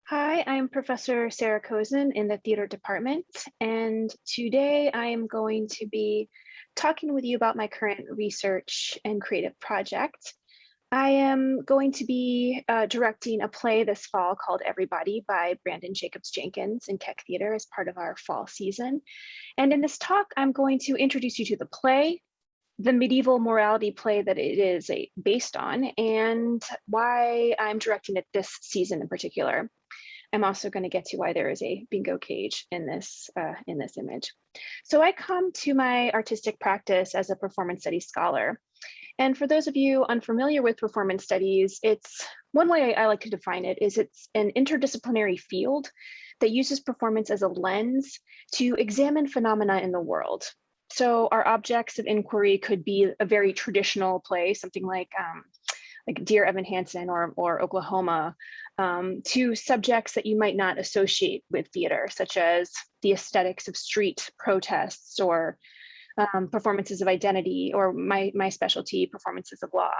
Hi, I'm Professor Sarah Kozinn in the theater department, and today I am going to be talking with you about my current research and creative project. I am going to be directing a play this fall called Everybody by Branden Jacobs-Jenkins in Keck Theater as part of our fall season. And in this talk, I'm going to introduce you to the play, the medieval morality play that it is based on, and why I'm directing it this season in particular. I'm also going to get to why there is a bingo cage in this image. So I come to my artistic practice as a performance studies scholar. And for those of you unfamiliar with performance studies, it's one way I like to define it is it's an interdisciplinary field that uses performance as a lens to examine phenomena in the world. So our objects of inquiry could be a very traditional play, something like Dear Evan Hansen or Oklahoma, to subjects that you might not associate with theater, such as the aesthetics of street protests or performances of identity, or my specialty, performances of law.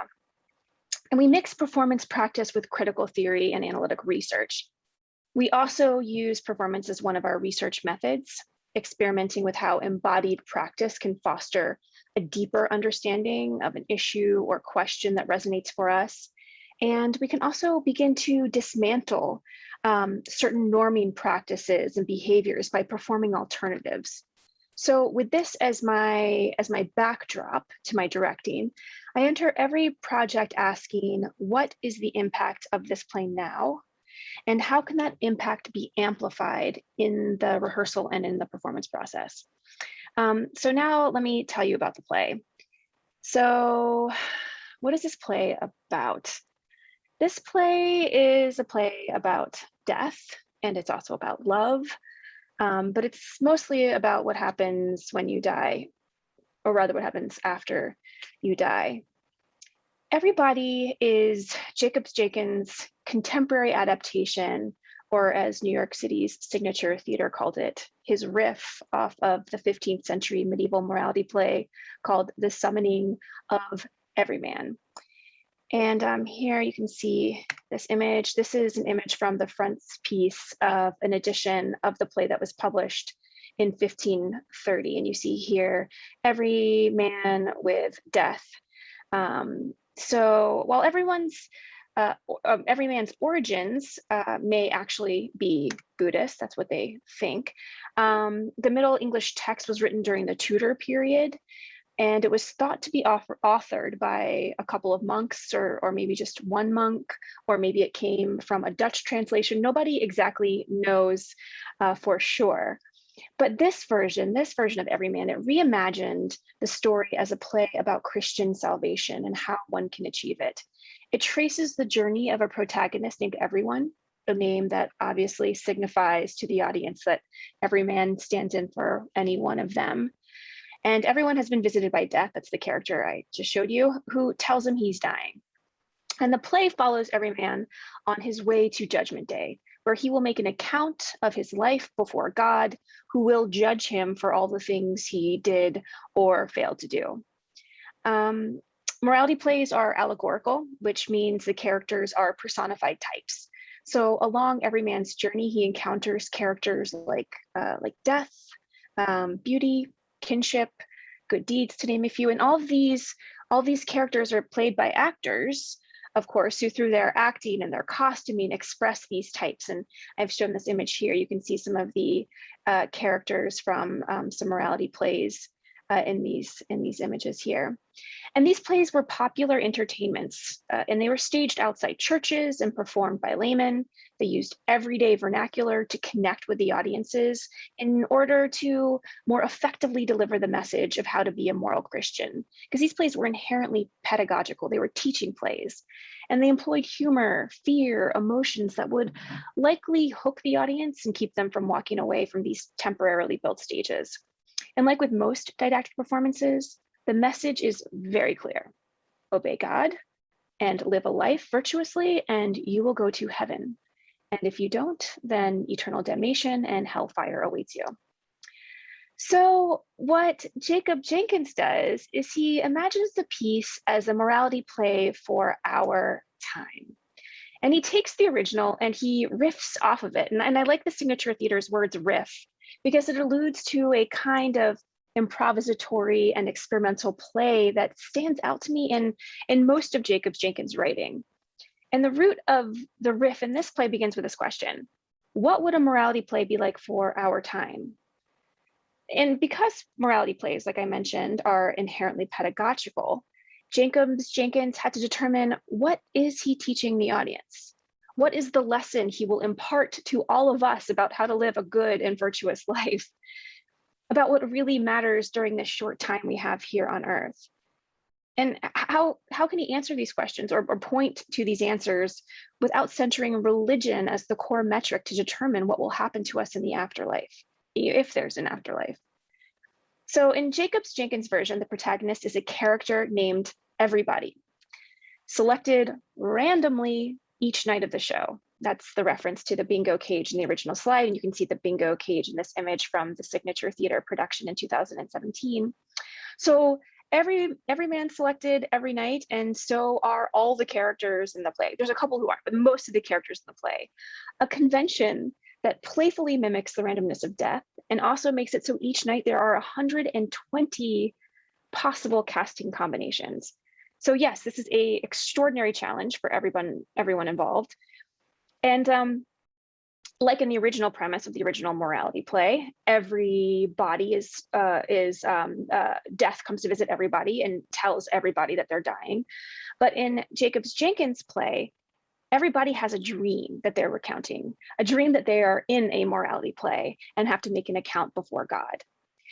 And we mix performance practice with critical theory and analytic research. We also use performance as one of our research methods, experimenting with how embodied practice can foster a deeper understanding of an issue or question that resonates for us. And we can also begin to dismantle certain norming practices and behaviors by performing alternatives. So with this as my backdrop to my directing, I enter every project asking, what is the impact of this play now? And how can that impact be amplified in the rehearsal and in the performance process? So now let me tell you about the play. So what is this play about? This play is a play about death, and it's also about love, but it's mostly about what happens when you die, or rather what happens after you die. Everybody is Jacobs-Jenkins' contemporary adaptation, or as New York City's signature theater called it, his riff off of the 15th century medieval morality play called The Summoning of Everyman. And here you can see this image. This is an image from the frontispiece of an edition of the play that was published in 1530. And you see here, every man with death. So while every man's origins may actually be Buddhist, that's what they think, the Middle English text was written during the Tudor period, and it was thought to be authored by a couple of monks, or maybe just one monk, or maybe it came from a Dutch translation. Nobody exactly knows for sure. But this version of Everyman, it reimagined the story as a play about Christian salvation and how one can achieve it. It traces the journey of a protagonist named Everyone, a name that obviously signifies to the audience that every man stands in for any one of them. And everyone has been visited by death. That's the character I just showed you, who tells him he's dying. And the play follows every man on his way to Judgment Day, where he will make an account of his life before God, who will judge him for all the things he did or failed to do. Morality plays are allegorical, which means the characters are personified types. So along every man's journey, he encounters characters like death, beauty, kinship, good deeds, to name a few. And all these characters are played by actors, of course, who through their acting and their costuming express these types. And I've shown this image here. You can see some of the characters from some morality plays in these images here. And these plays were popular entertainments, and they were staged outside churches and performed by laymen. They used everyday vernacular to connect with the audiences in order to more effectively deliver the message of how to be a moral Christian. Because these plays were inherently pedagogical, they were teaching plays. And they employed humor, fear, emotions that would likely hook the audience and keep them from walking away from these temporarily built stages. And like with most didactic performances, the message is very clear. Obey God and live a life virtuously, and you will go to heaven. And if you don't, then eternal damnation and hellfire awaits you. So what Jacobs-Jenkins does is he imagines the piece as a morality play for our time. And he takes the original and he riffs off of it. And I like the signature theater's words riff because it alludes to a kind of improvisatory and experimental play that stands out to me in most of Jacobs-Jenkins' writing. And the root of the riff in this play begins with this question: what would a morality play be like for our time? And because morality plays, like I mentioned, are inherently pedagogical, Jacobs-Jenkins had to determine, what is he teaching the audience? What is the lesson he will impart to all of us about how to live a good and virtuous life, about what really matters during this short time we have here on Earth? And how can he answer these questions or point to these answers without centering religion as the core metric to determine what will happen to us in the afterlife, if there's an afterlife? So in Jacobs-Jenkins' version, the protagonist is a character named Everybody, selected randomly each night of the show. That's the reference to the bingo cage in the original slide, and you can see the bingo cage in this image from the Signature Theater production in 2017. So every man selected every night, and so are all the characters in the play. There's a couple who aren't, but most of the characters in the play. A convention that playfully mimics the randomness of death and also makes it so each night there are 120 possible casting combinations. So yes, this is an extraordinary challenge for everyone involved. And like in the original premise of the original morality play, everybody death comes to visit everybody and tells everybody that they're dying. But in Jacobs-Jenkins' play, everybody has a dream that they're recounting, a dream that they are in a morality play and have to make an account before God.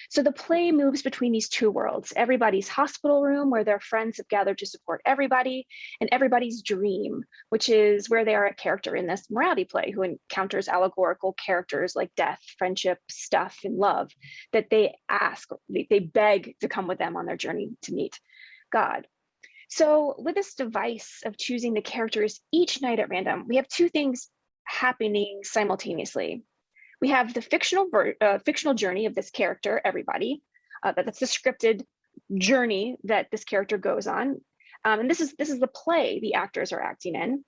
So the play moves between these two worlds: everybody's hospital room, where their friends have gathered to support everybody, and everybody's dream, which is where they are a character in this morality play who encounters allegorical characters like death, friendship, stuff, and love that they beg to come with them on their journey to meet God. So with this device of choosing the characters each night at random, we have two things happening simultaneously. We have the fictional journey of this character, Everybody. That's the scripted journey that this character goes on. And this is the play the actors are acting in.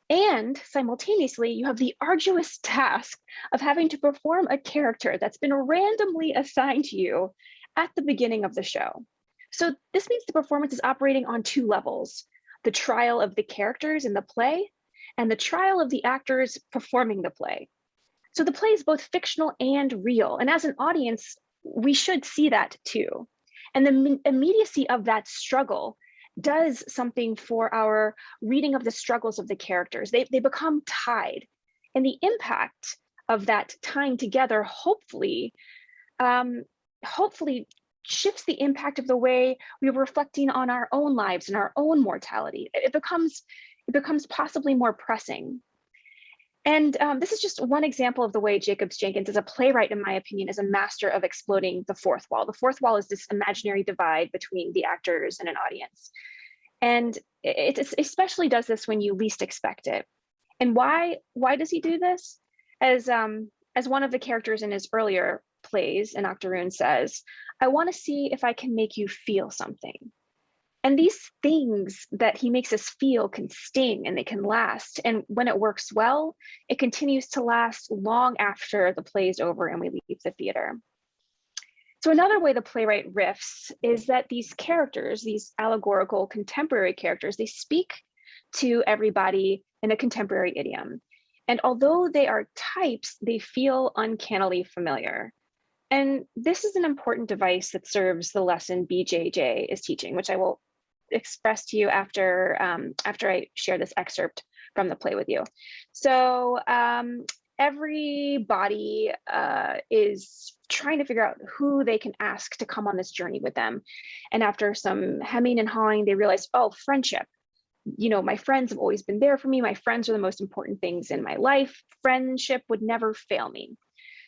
And simultaneously, you have the arduous task of having to perform a character that's been randomly assigned to you at the beginning of the show. So this means the performance is operating on two levels: the trial of the characters in the play and the trial of the actors performing the play. So the play is both fictional and real. And as an audience, we should see that too. And the immediacy of that struggle does something for our reading of the struggles of the characters. They become tied. And the impact of that tying together hopefully shifts the impact of the way we're reflecting on our own lives and our own mortality. It becomes possibly more pressing. And this is just one example of the way Jacobs-Jenkins, as a playwright, in my opinion, is a master of exploding the fourth wall. The fourth wall is this imaginary divide between the actors and an audience. And it especially does this when you least expect it. And why does he do this? As one of the characters in his earlier plays in Octoroon says, "I want to see if I can make you feel something." And these things that he makes us feel can sting and they can last. And when it works well, it continues to last long after the play is over and we leave the theater. So another way the playwright riffs is that these characters, these allegorical contemporary characters, they speak to everybody in a contemporary idiom. And although they are types, they feel uncannily familiar. And this is an important device that serves the lesson BJJ is teaching, which I will express to you after I share this excerpt from the play with you. So everybody is trying to figure out who they can ask to come on this journey with them. And after some hemming and hawing, they realize, oh, friendship. You know, my friends have always been there for me. My friends are the most important things in my life. Friendship would never fail me.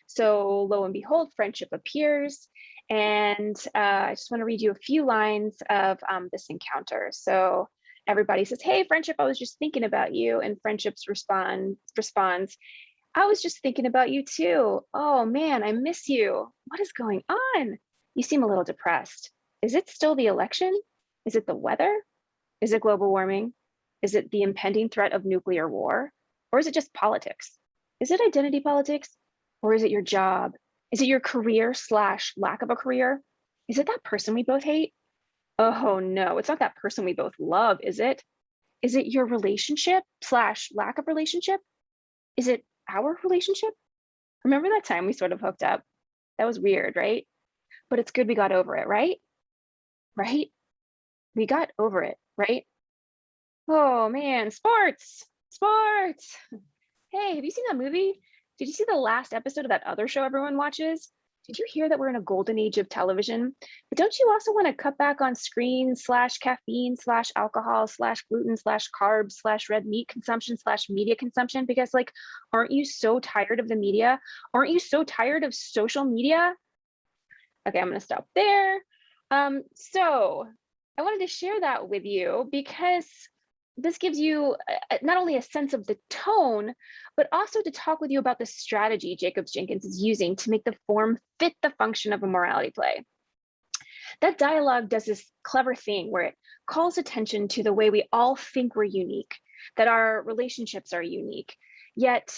So lo and behold, friendship appears. And I just want to read you a few lines of this encounter. So everybody says, "Hey, friendship, I was just thinking about you." And friendships responds, "I was just thinking about you too. Oh man, I miss you. What is going on? You seem a little depressed. Is it still the election? Is it the weather? Is it global warming? Is it the impending threat of nuclear war? Or is it just politics? Is it identity politics? Or is it your job? Is it your career slash lack of a career? Is it that person we both hate? Oh no, it's not that person we both love, is it? Is it your relationship slash lack of relationship? Is it our relationship? Remember that time we sort of hooked up? That was weird, right? But it's good we got over it, right? Right? We got over it, right? Oh man, sports, sports. Hey, have you seen that movie? Did you see the last episode of that other show everyone watches? Did you hear that we're in a golden age of television? But don't you also want to cut back on screen slash caffeine slash alcohol slash gluten slash carbs slash red meat consumption slash media consumption? Because like, aren't you so tired of the media? Aren't you so tired of social media? Okay, I'm gonna stop there. So I wanted to share that with you because this gives you not only a sense of the tone, but also to talk with you about the strategy Jacobs-Jenkins is using to make the form fit the function of a morality play. That dialogue does this clever thing where it calls attention to the way we all think we're unique, that our relationships are unique, yet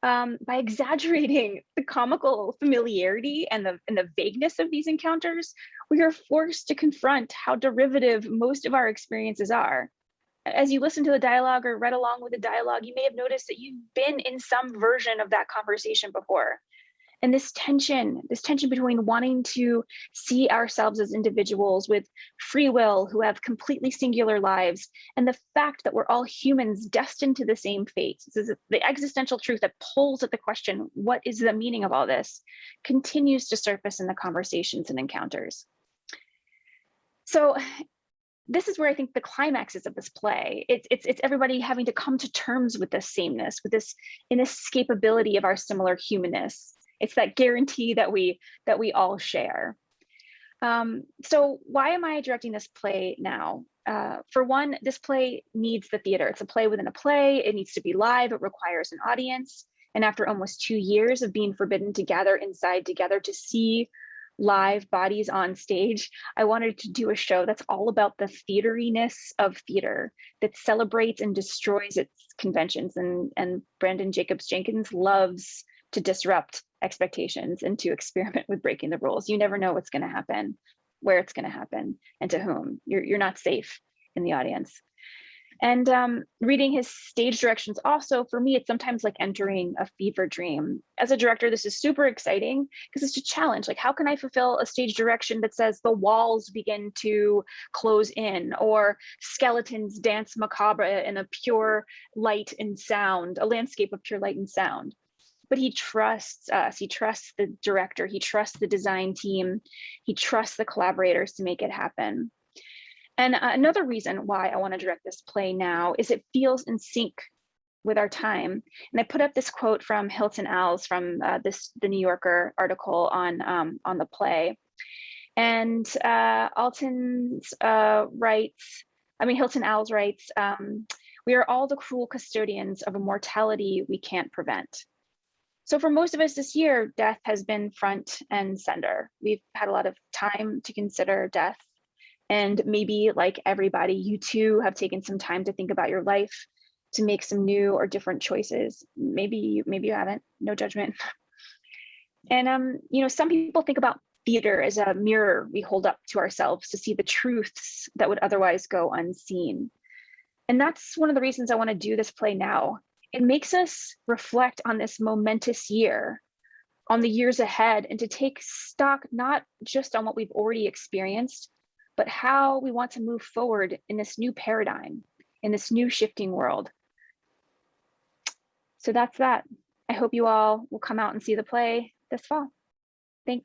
by exaggerating the comical familiarity and the vagueness of these encounters, we are forced to confront how derivative most of our experiences are. As you listen to the dialogue or read along with the dialogue, you may have noticed that you've been in some version of that conversation before. And this tension between wanting to see ourselves as individuals with free will who have completely singular lives, and the fact that we're all humans destined to the same fate. This is the existential truth that pulls at the question, what is the meaning of all this, continues to surface in the conversations and encounters. So this is where I think the climax is of this play. It's everybody having to come to terms with this sameness, with this inescapability of our similar humanness. It's that guarantee that we all share. So why am I directing this play now? For one, this play needs the theater. It's a play within a play. It needs to be live. It requires an audience. And after almost 2 years of being forbidden to gather inside together to see live bodies on stage, I wanted to do a show that's all about the theateriness of theater, that celebrates and destroys its conventions. And Branden Jacobs-Jenkins loves to disrupt expectations and to experiment with breaking the rules. You never know what's going to happen, where it's going to happen, and to whom. You're not safe in the audience. And reading his stage directions also, for me, it's sometimes like entering a fever dream. As a director, this is super exciting because it's a challenge. Like, how can I fulfill a stage direction that says the walls begin to close in, or skeletons dance macabre in a pure light and sound, a landscape of pure light and sound? But he trusts us. He trusts the director. He trusts the design team. He trusts the collaborators to make it happen. And another reason why I want to direct this play now is it feels in sync with our time. And I put up this quote from Hilton Als from the New Yorker article on the play. And Hilton Als writes, "We are all the cruel custodians of a mortality we can't prevent." So for most of us this year, death has been front and center. We've had a lot of time to consider death. And maybe, like everybody, you too have taken some time to think about your life, to make some new or different choices. Maybe you haven't, no judgment. And some people think about theater as a mirror we hold up to ourselves to see the truths that would otherwise go unseen. And that's one of the reasons I want to do this play now. It makes us reflect on this momentous year, on the years ahead, and to take stock not just on what we've already experienced, but how we want to move forward in this new paradigm, in this new shifting world. So that's that. I hope you all will come out and see the play this fall.